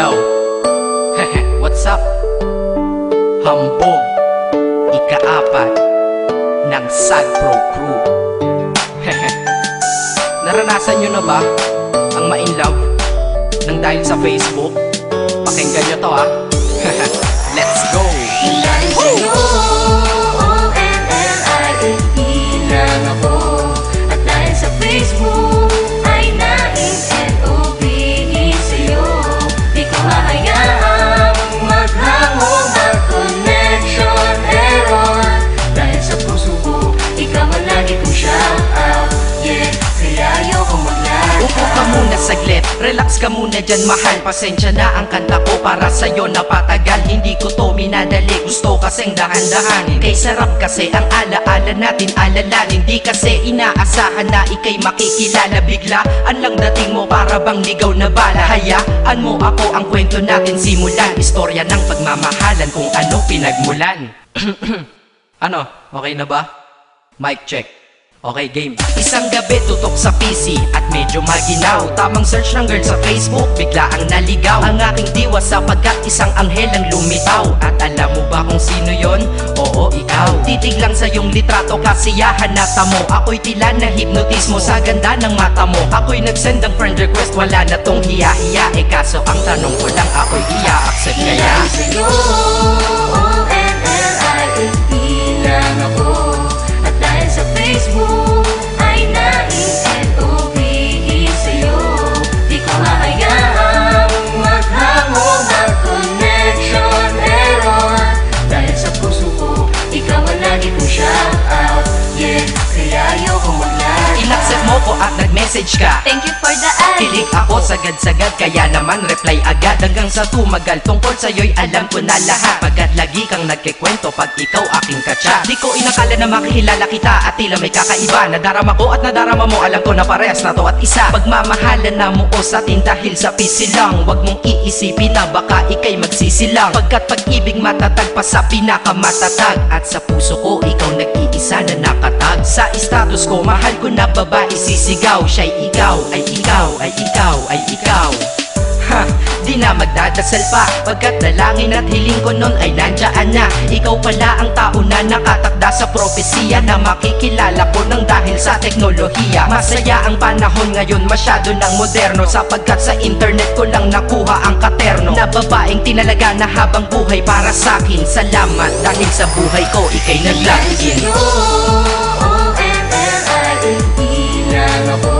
Yo, what's up? Hambog, ika-4 ng Sad Pro Crew. Naranasan nyo na ba ang ma-inlove nang dahil sa Facebook? Pakinggan nyo to ha. Let's go! Dahil sa'yo, O-N-L-I-F-E lang ako. At dahil sa Facebook ay na-N-O-V-E sa'yo. Di ko hahayaang maghango, mag-connection error. Dahil sa puso ko, ikaw ang lagi kong shout out. Yeah, kaya ayoko mag-lag. Upo ka muna saglit, relax ka muna dyan mahal. Pasensya na ang kanta ko para sa'yo napatagal. Hindi ko to minadali, gusto kasing dahan-dahanin. Kay sarap kasi ang alaala natin alalanin. Di kasi inaasahan na ikay makikilala. Biglaan lang dating mo para bang ligaw na bala. Hayaan mo ako ang kwento natin simulan. Istorya ng pagmamahalan kung ano pinagmulan. Ano, okay na ba? Mic check. Okay, game. Isang gabi tutok sa PC at medyo maginaw. Tamang search ng girl sa Facebook, bigla ang naligaw. Ang aking diwa sapagkat isang anghel ang lumitaw. At alam mo ba kung sino yon? Oo, ikaw. Titig lang sa iyong litrato, kasiyahan na tamo. Ako'y tila na hipnotismo sa ganda ng mata mo. Ako'y nagsend ng friend request, wala na tong hiya-hiya. Kaso ang tanong ko lang, ako'y iya-accept kaya? Dahil sa'yo, O-N-L-I-F-E lang ako. At dahil sa Facebook ay na-N-O-V-E sa'yo. Di ko hahayaang maghango, mag-connection error. Dahil sa puso ko, ikaw ang lagi kong shout out. Yeah, kaya ayoko mag-lag. In-accept mo ko at nag-message ka. Thank you for the ad. Kilig ako sagad-sagad, kaya naman reply agad. Hanggang sa tumagal, tungkol sa'yo'y alam ko na lahat. Pagkat lagi kang nagkikwento pag ikaw aking katsa. Di ko inakala na makikilala kita at tila may kakaiba. Nadarama ko at nadarama mo, alam ko na parehas na to at isa. Pagmamahalan na mo o sa atin dahil sa pisi lang. Huwag mong iisipin na baka ikay magsisilang. Pagkat pag-ibig matatag pa sa pinakamatatag. At sa puso ko, ikaw nag-iisa na nakatag. Sa status ko, mahal ko na babae sisigaw. Siya'y ikaw, ay ikaw, ay ikaw, ay ikaw. Ha, di na magdadasal pa. Pagkat dalangin at hiling ko nun ay nandiyan na. Ikaw pala ang tao na nakatakda sa propesiya. Na makikilala ko nang dahil sa teknolohiya. Masaya ang panahon ngayon, masyado ng moderno. Sapagkat sa internet ko lang nakuha ang katerno. Na babaeng tinalaga na habang buhay para sa'kin. Salamat dahil sa buhay ko, ikay nag-login. O-N-L-I-F-E lang ako.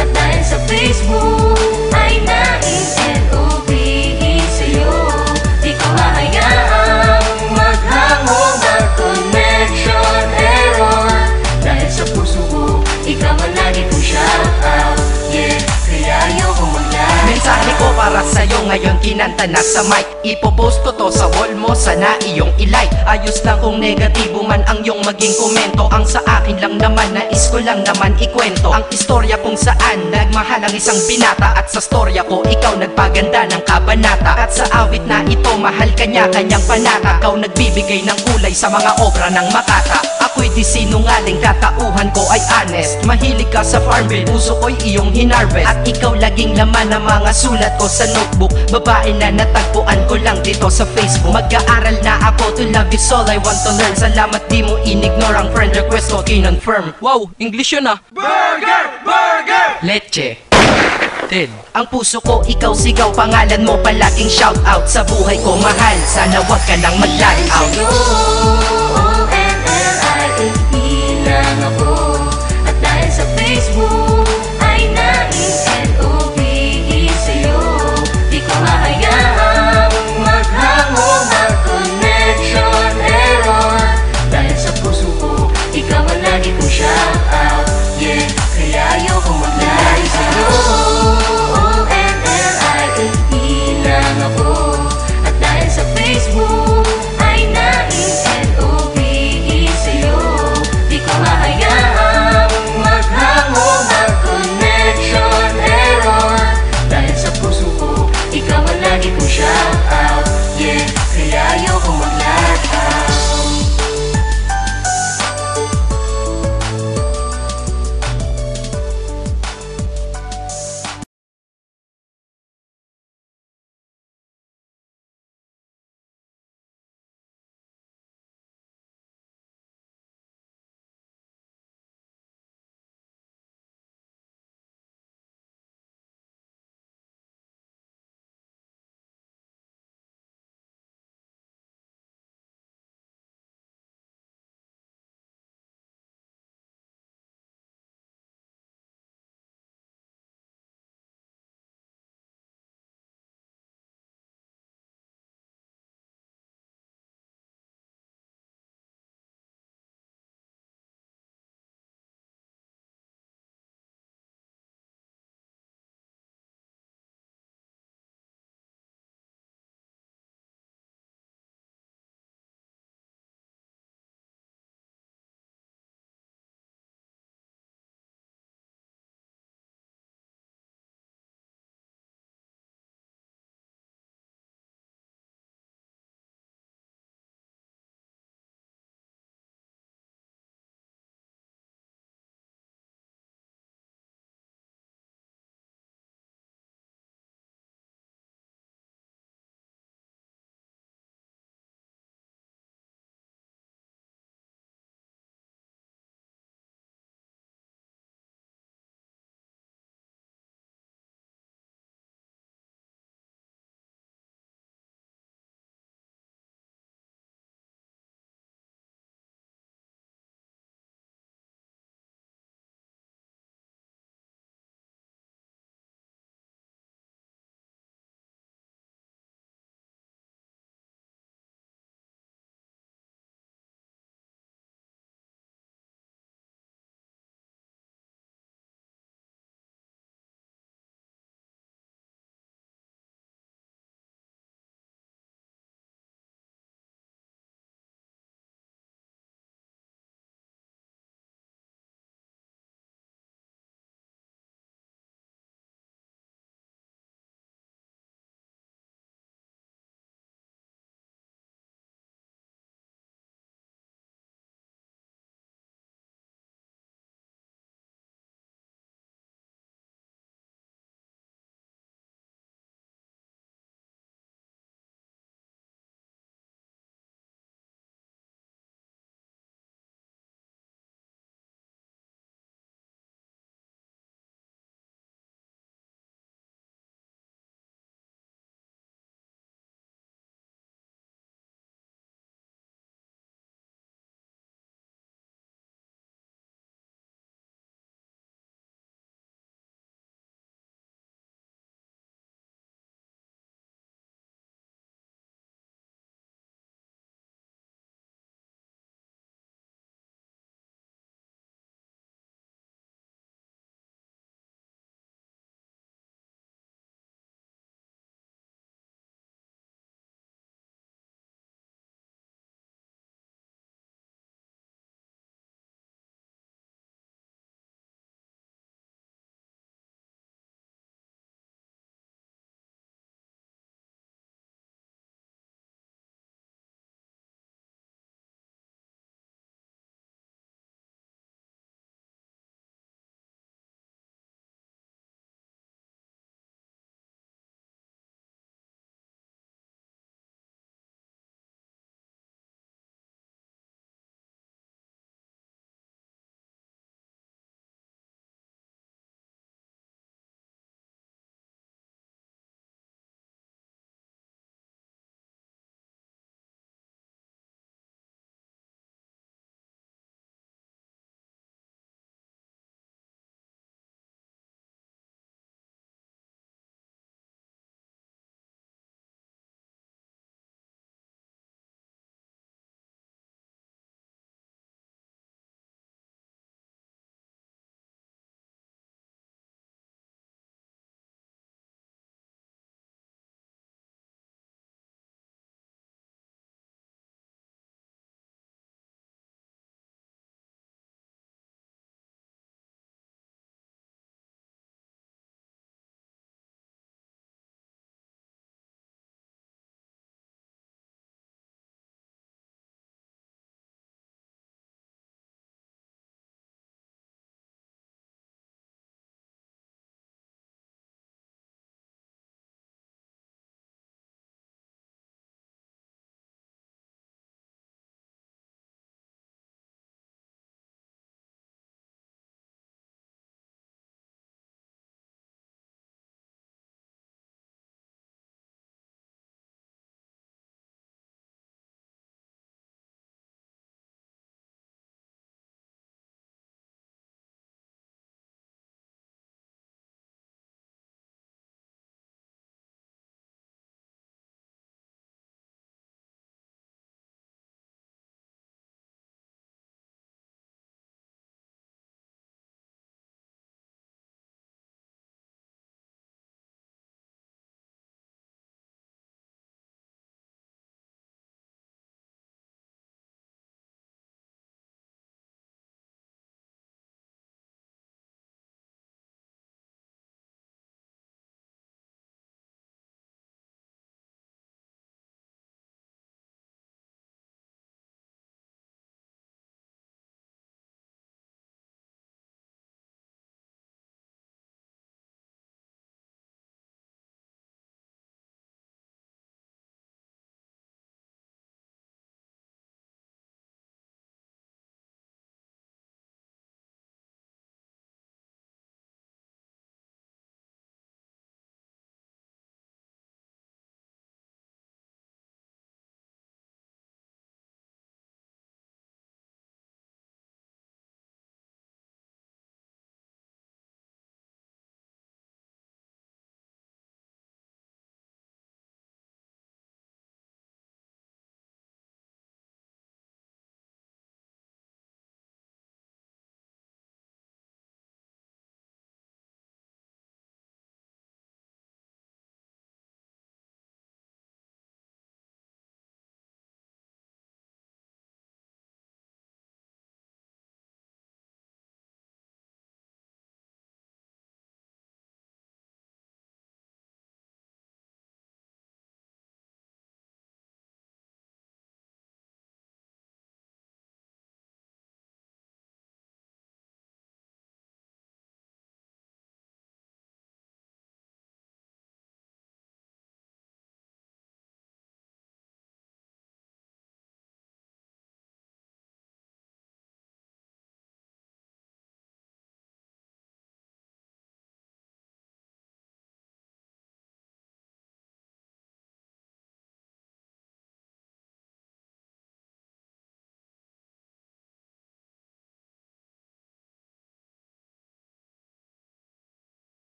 At dahil sa Facebook ay na-N-O-V-E sa'yo. Di ko hahayaang maghango, mag-connection error. Dahil sa puso ko, ikaw ang lagi kong shout out. Yeah, kaya ayoko mag-lag. Mensahe ko para sa'yo ngayon, kinanta na sa mic. Ipopost ko to sa wall mo, sana iyong ilike. Ayos lang kung negatibo man ang iyong maging komento. Ang sa akin lang naman, nais ko lang naman ikwento ang istorya kung saan nagmahal ang isang binata. At sa storya ko, ikaw nagpaganda ng kabanata. At sa awit na ito, mahal kanya kanyang panata. Ikaw nagbibigay ng kulay sa mga obra ng Makata. Ako'y di sinungaling, katauhan ko ay honest. Mahilig ka sa farmville, puso ko'y iyong hinarvest. At ikaw laging laman ng mga sulat ko sa notebook. Babae na natagpuan ko lang dito sa Facebook. Mag-aaral na ako, to love is all I want to learn. Salamat di mo inignore ang friend request ko, kinonfirm. Wow, English yun ah. Burger! Burger! Leche Ted. Ang puso ko, ikaw sigaw, pangalan mo palaging shout out. Sa buhay ko mahal, sana wag ka nang mag-lag out. O-N-L-I-F-E lang ako.